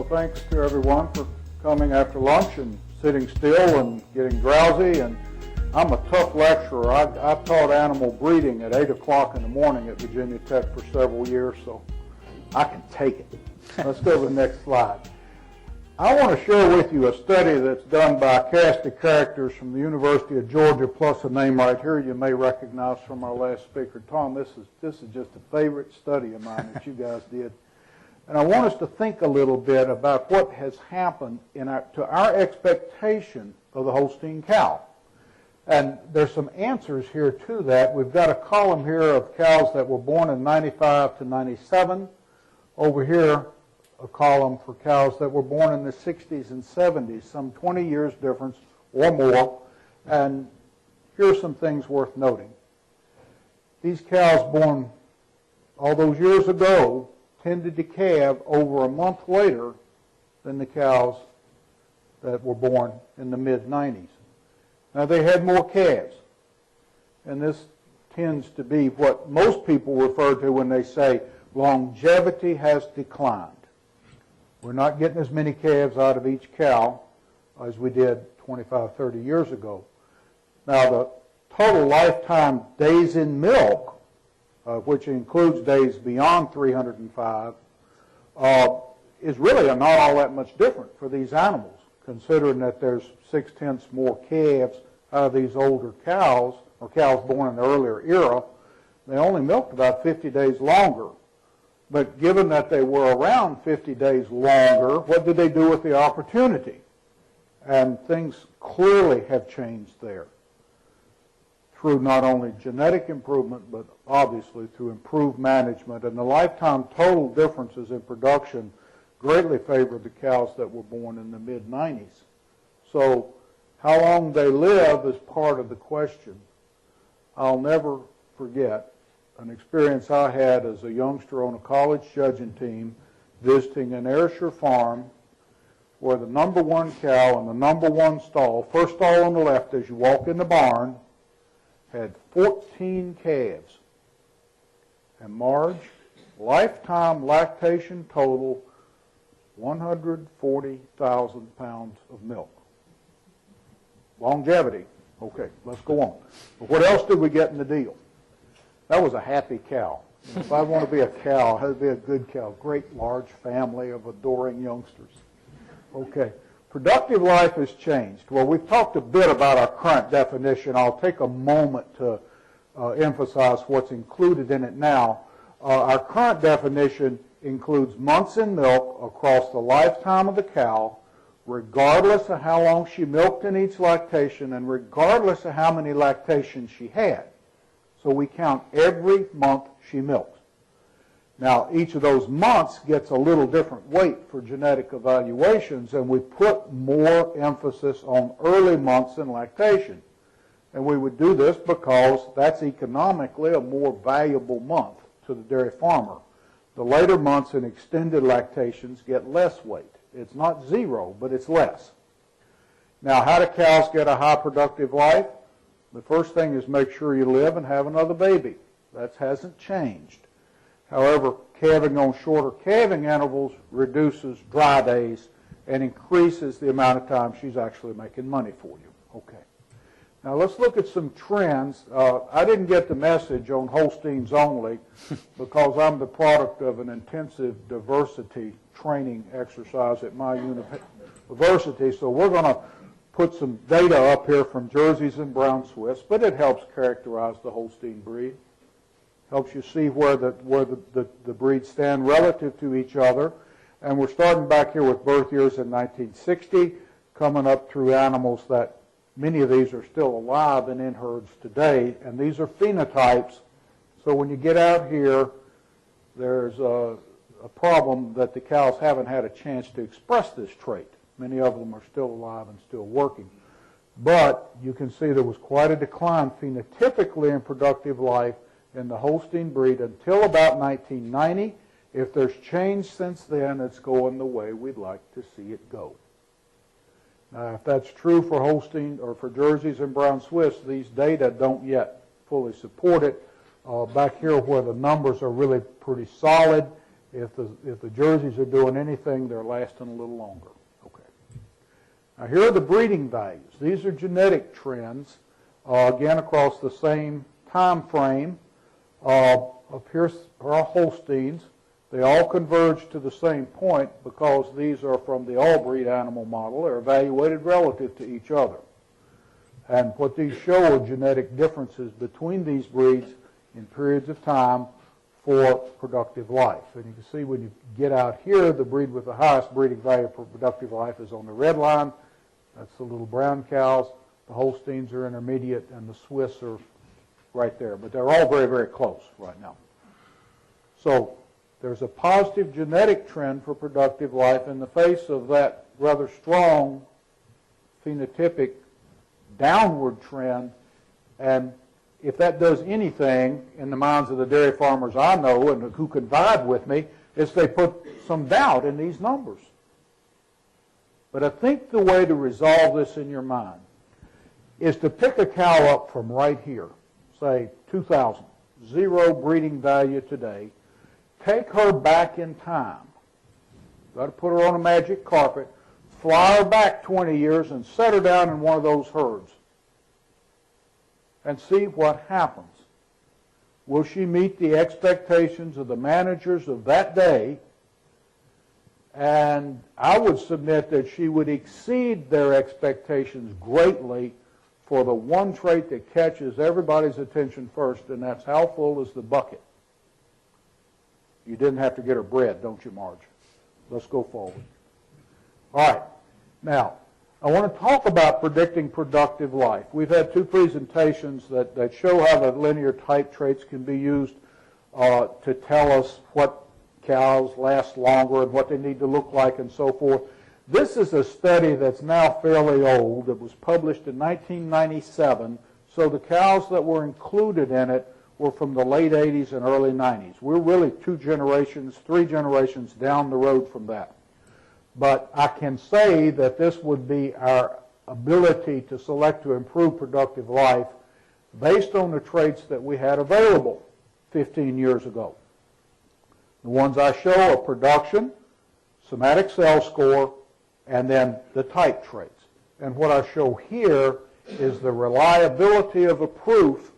thanks to everyone for coming after lunch and sitting still and getting drowsy. And I'm a tough lecturer. I taught animal breeding at 8 o'clock in the morning at Virginia Tech for several years, so I can take it. Let's go to the next slide. I want to share with you a study that's done by a cast of characters from the University of Georgia, plus a name right here you may recognize from our last speaker, Tom. This is just a favorite study of mine that you guys did. And I want us to think a little bit about what has happened to our expectation of the Holstein cow. And there's some answers here to that. We've got a column here of cows that were born in 95 to 97. Over here, a column for cows that were born in the 60s and 70s, some 20 years difference or more. And here's some things worth noting. These cows born all those years ago tended to calve over a month later than the cows that were born in the mid-90s. Now, they had more calves, and this tends to be what most people refer to when they say longevity has declined. We're not getting as many calves out of each cow as we did 25, 30 years ago. Now, the total lifetime days in milk, which includes days beyond 305, is really not all that much different for these animals, considering that there's 6/10 more calves out of these older cows, or cows born in the earlier era. They only milked about 50 days longer. But given that they were around 50 days longer, what did they do with the opportunity? And things clearly have changed there through not only genetic improvement, but obviously through improved management. And the lifetime total differences in production greatly favored the cows that were born in the mid-90s. So how long they live is part of the question. I'll never forget an experience I had as a youngster on a college judging team visiting an Ayrshire farm where the number one cow in the number one stall, first stall on the left as you walk in the barn, had 14 calves. And Marge, lifetime lactation total, 140,000 pounds of milk. Longevity. Okay, let's go on. But what else did we get in the deal? That was a happy cow. If I want to be a cow, it has to be a good cow. Great large family of adoring youngsters. Okay. Productive life has changed. Well, we've talked a bit about our current definition. I'll take a moment to emphasize what's included in it now. Our current definition includes months in milk across the lifetime of the cow, regardless of how long she milked in each lactation and regardless of how many lactations she had. So we count every month she milks. Now, each of those months gets a little different weight for genetic evaluations, and we put more emphasis on early months in lactation. And we would do this because that's economically a more valuable month to the dairy farmer. The later months in extended lactations get less weight. It's not zero, but it's less. Now, how do cows get a high productive life? The first thing is make sure you live and have another baby. That hasn't changed. However, calving on shorter calving intervals reduces dry days and increases the amount of time she's actually making money for you. Okay. Now let's look at some trends. I didn't get the message on Holsteins only because I'm the product of an intensive diversity training exercise at my university. So we're going to put some data up here from Jerseys and Brown Swiss, but it helps characterize the Holstein breed. Helps you see where the breeds stand relative to each other. And we're starting back here with birth years in 1960, coming up through animals that many of these are still alive and in herds today. And these are phenotypes. So when you get out here, there's a problem that the cows haven't had a chance to express this trait. Many of them are still alive and still working. But you can see there was quite a decline phenotypically in productive life in the Holstein breed until about 1990. If there's change since then, it's going the way we'd like to see it go. Now, if that's true for Holstein or for Jerseys and Brown Swiss, these data don't yet fully support it. Back here where the numbers are really pretty solid If the jerseys are doing anything, they're lasting a little longer. Okay. Now here are the breeding values. These are genetic trends, again across the same time frame. Up here are our Holsteins. They all converge to the same point because these are from the all-breed animal model. They're evaluated relative to each other. And what these show are genetic differences between these breeds in periods of time for productive life. And you can see when you get out here, the breed with the highest breeding value for productive life is on the red line. That's the little brown cows. The Holsteins are intermediate, and the Swiss are right there. But they're all very, very close right now. So there's a positive genetic trend for productive life in the face of that rather strong phenotypic downward trend. And if that does anything in the minds of the dairy farmers I know and who can vibe with me, is they put some doubt in these numbers. But I think the way to resolve this in your mind is to pick a cow up from right here, say 2,000, 0 breeding value today, take her back in time. Got to put her on a magic carpet, fly her back 20 years and set her down in one of those herds and see what happens. Will she meet the expectations of the managers of that day? And I would submit that she would exceed their expectations greatly for the one trait that catches everybody's attention first, and that's how full is the bucket. You didn't have to get her bred, don't you, Marge? Let's go forward. All right. Now, I want to talk about predicting productive life. We've had 2 presentations that show how the linear type traits can be used to tell us what cows last longer and what they need to look like and so forth. This is a study that's now fairly old. It was published in 1997, so the cows that were included in it were from the late 80s and early 90s. We're really 2 generations, 3 generations down the road from that. But I can say that this would be our ability to select to improve productive life based on the traits that we had available 15 years ago. The ones I show are production, somatic cell score, and then the type traits. And what I show here is the reliability of a proof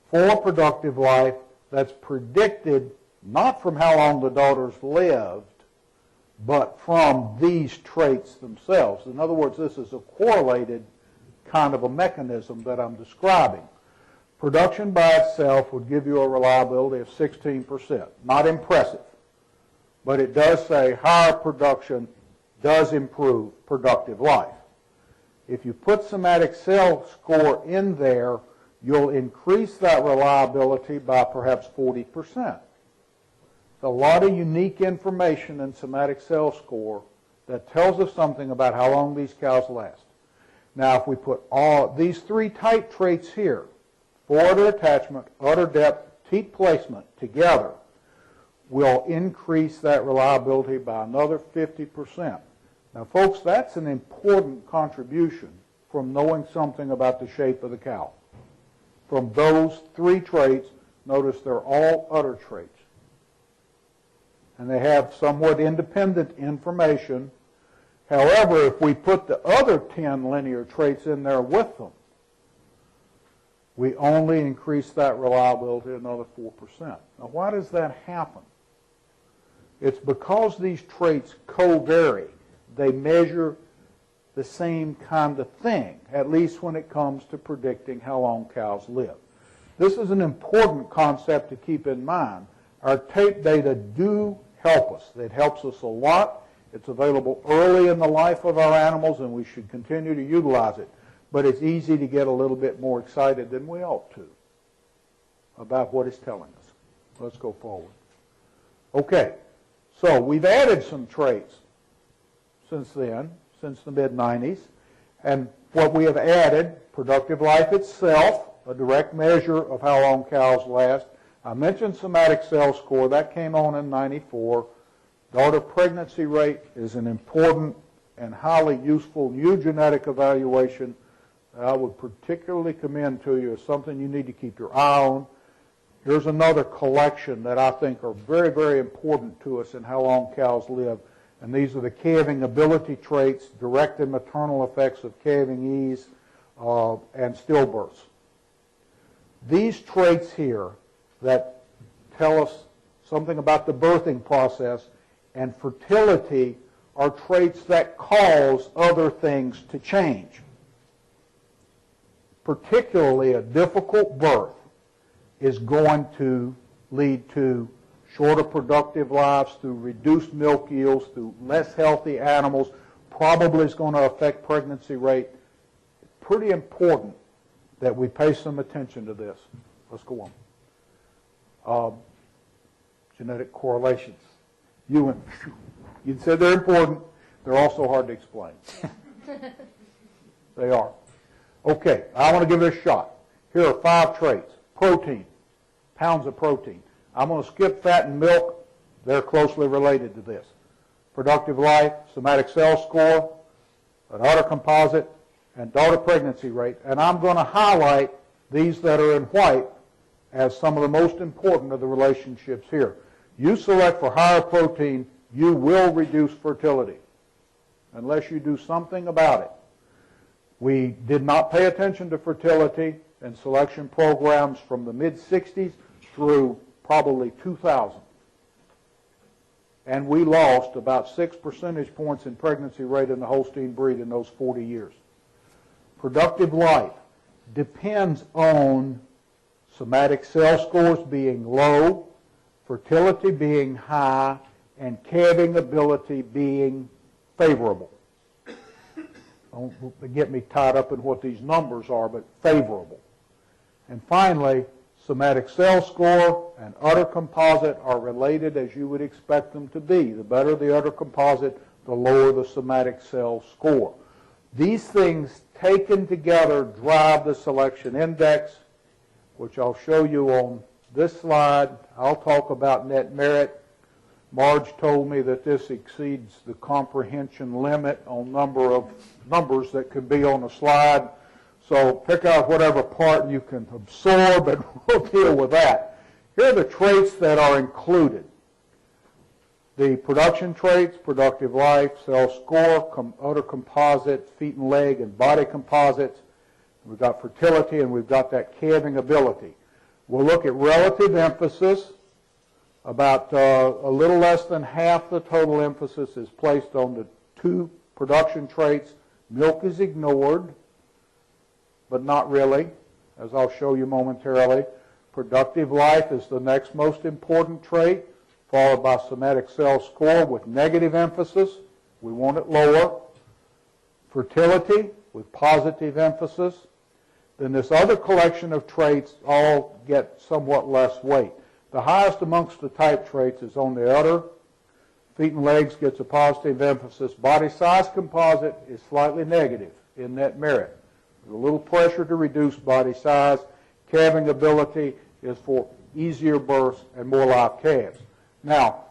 for productive life that's predicted not from how long the daughters lived, but from these traits themselves. In other words, this is a correlated kind of a mechanism that I'm describing. Production by itself would give you a reliability of 16%. Not impressive, but it does say higher production does improve productive life. If you put somatic cell score in there, you'll increase that reliability by perhaps 40%. A lot of unique information in somatic cell score that tells us something about how long these cows last. Now, if we put all these 3 type traits here, forudder attachment, udder depth, teat placement together, will increase that reliability by another 50%. Now, folks, that's an important contribution from knowing something about the shape of the cow. From those 3 traits, notice they're all udder traits. And they have somewhat independent information. However, if we put the other 10 linear traits in there with them, we only increase that reliability another 4%. Now, why does that happen? It's because these traits co-vary. They measure the same kind of thing, at least when it comes to predicting how long cows live. This is an important concept to keep in mind. Our tape data do help us. It helps us a lot. It's available early in the life of our animals, and we should continue to utilize it. But it's easy to get a little bit more excited than we ought to about what it's telling us. Let's go forward. Okay, so we've added some traits since then, since the mid-90s. And what we have added, productive life itself, a direct measure of how long cows last. I mentioned somatic cell score. That came on in 94. Daughter pregnancy rate is an important and highly useful new genetic evaluation that I would particularly commend to you as something you need to keep your eye on. Here's another collection that I think are very, very important to us in how long cows live. And these are the calving ability traits, direct and maternal effects of calving ease, and stillbirths. These traits here that tell us something about the birthing process and fertility are traits that cause other things to change. Particularly a difficult birth is going to lead to shorter productive lives through reduced milk yields, through less healthy animals, probably is going to affect pregnancy rate. It's pretty important that we pay some attention to this. Let's go on. Genetic correlations. You said they're important. They're also hard to explain. They are. Okay, I want to give it a shot. Here are 5 traits. Protein, pounds of protein. I'm going to skip fat and milk. They're closely related to this. Productive life, somatic cell score, an udder composite, and daughter pregnancy rate. And I'm going to highlight these that are in white as some of the most important of the relationships here. You select for higher protein, you will reduce fertility unless you do something about it. We did not pay attention to fertility and selection programs from the mid-60s through probably 2000. And we lost about 6 percentage points in pregnancy rate in the Holstein breed in those 40 years. Productive life depends on somatic cell scores being low, fertility being high, and calving ability being favorable. Don't get me tied up in what these numbers are, but favorable. And finally, somatic cell score and udder composite are related as you would expect them to be. The better the udder composite, the lower the somatic cell score. These things taken together drive the selection index, which I'll show you on this slide. I'll talk about net merit. Marge told me that this exceeds the comprehension limit on number of numbers that could be on a slide. So pick out whatever part you can absorb and we'll deal with that. Here are the traits that are included. The production traits, productive life, cell score, udder composite, feet and leg and body composites. We've got fertility and we've got that calving ability. We'll look at relative emphasis. About a little less than half the total emphasis is placed on the 2 production traits. Milk is ignored, but not really, as I'll show you momentarily. Productive life is the next most important trait, followed by somatic cell score with negative emphasis. We want it lower. Fertility with positive emphasis. Then this other collection of traits all get somewhat less weight. The highest amongst the type traits is on the udder. Feet and legs gets a positive emphasis. Body size composite is slightly negative in net merit. There's a little pressure to reduce body size. Calving ability is for easier births and more live calves. Now,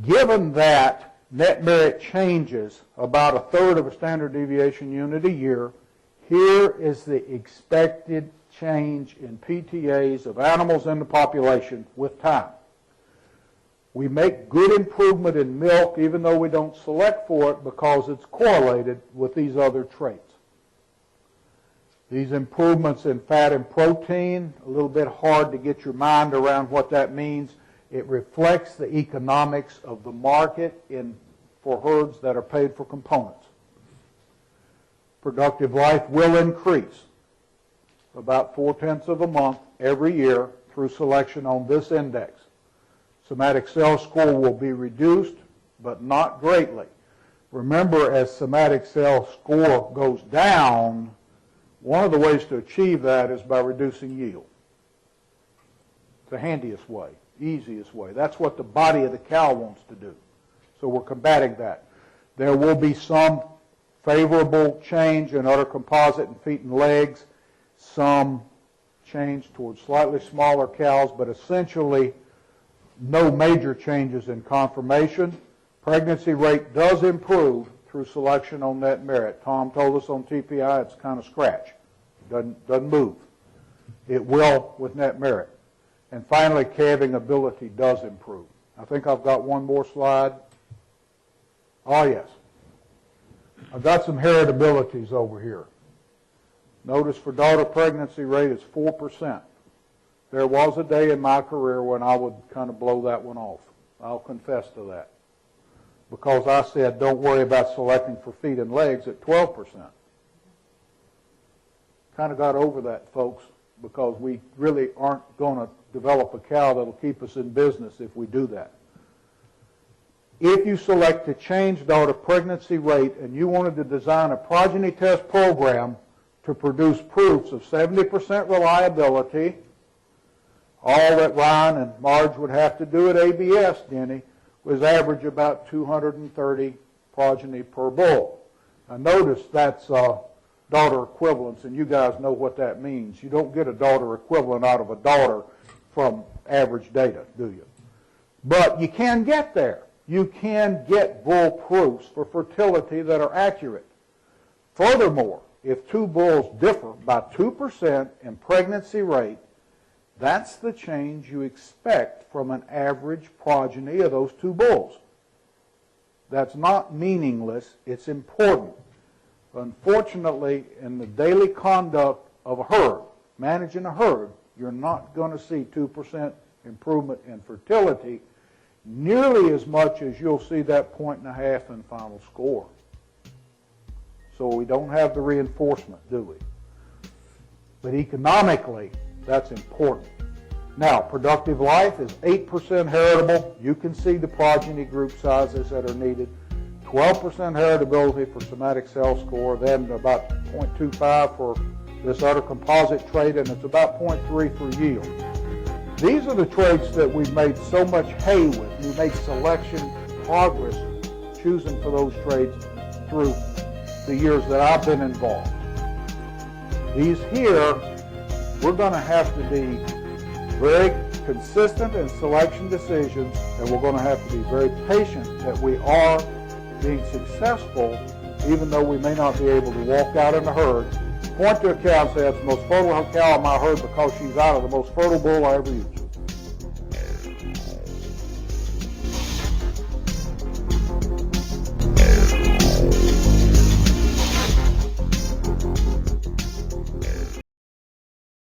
given that net merit changes about 1/3 of a standard deviation unit a year, here is the expected change in PTAs of animals in the population with time. We make good improvement in milk even though we don't select for it because it's correlated with these other traits. These improvements in fat and protein, a little bit hard to get your mind around what that means. It reflects the economics of the market for herds that are paid for components. Productive life will increase about 0.4 of a month every year through selection on this index. Somatic cell score will be reduced, but not greatly. Remember, as somatic cell score goes down, one of the ways to achieve that is by reducing yield. It's the handiest way, easiest way. That's what the body of the cow wants to do. So we're combating that. There will be some favorable change in udder composite and feet and legs, some change towards slightly smaller cows, but essentially no major changes in conformation. Pregnancy rate does improve through selection on net merit. Tom told us on TPI it's kind of scratch. Doesn't move. It will with net merit. And finally, calving ability does improve. I think I've got one more slide. Oh, yes. I've got some heritabilities over here. Notice for daughter pregnancy rate, it's 4%. There was a day in my career when I would kind of blow that one off. I'll confess to that. Because I said, don't worry about selecting for feet and legs at 12%. Kind of got over that, folks, because we really aren't going to develop a cow that'll keep us in business if we do that. If you select to change daughter pregnancy rate and you wanted to design a progeny test program to produce proofs of 70% reliability, all that Ryan and Marge would have to do at ABS, Denny, was average about 230 progeny per bull. Now notice that's daughter equivalence, and you guys know what that means. You don't get a daughter equivalent out of a daughter from average data, do you? But you can get there. You can get bull proofs for fertility that are accurate. Furthermore, if two bulls differ by 2% in pregnancy rate, that's the change you expect from an average progeny of those two bulls. That's not meaningless, it's important. Unfortunately, in the daily conduct of a herd, managing a herd, you're not going to see 2% improvement in fertility nearly as much as you'll see that 1.5 in final score. So we don't have the reinforcement, do we? But economically, that's important. Now, productive life is 8% heritable. You can see the progeny group sizes that are needed. 12% heritability for somatic cell score, then about 0.25 for this other composite trait, and it's about 0.3 for yield. These are the traits that we've made so much hay with. We made selection progress choosing for those traits through the years that I've been involved. These here, we're going to have to be very consistent in selection decisions, and we're going to have to be very patient that we are being successful, even though we may not be able to walk out in the herd, point to a cow and say, that's the most fertile cow in my herd because she's out of the most fertile bull I ever used.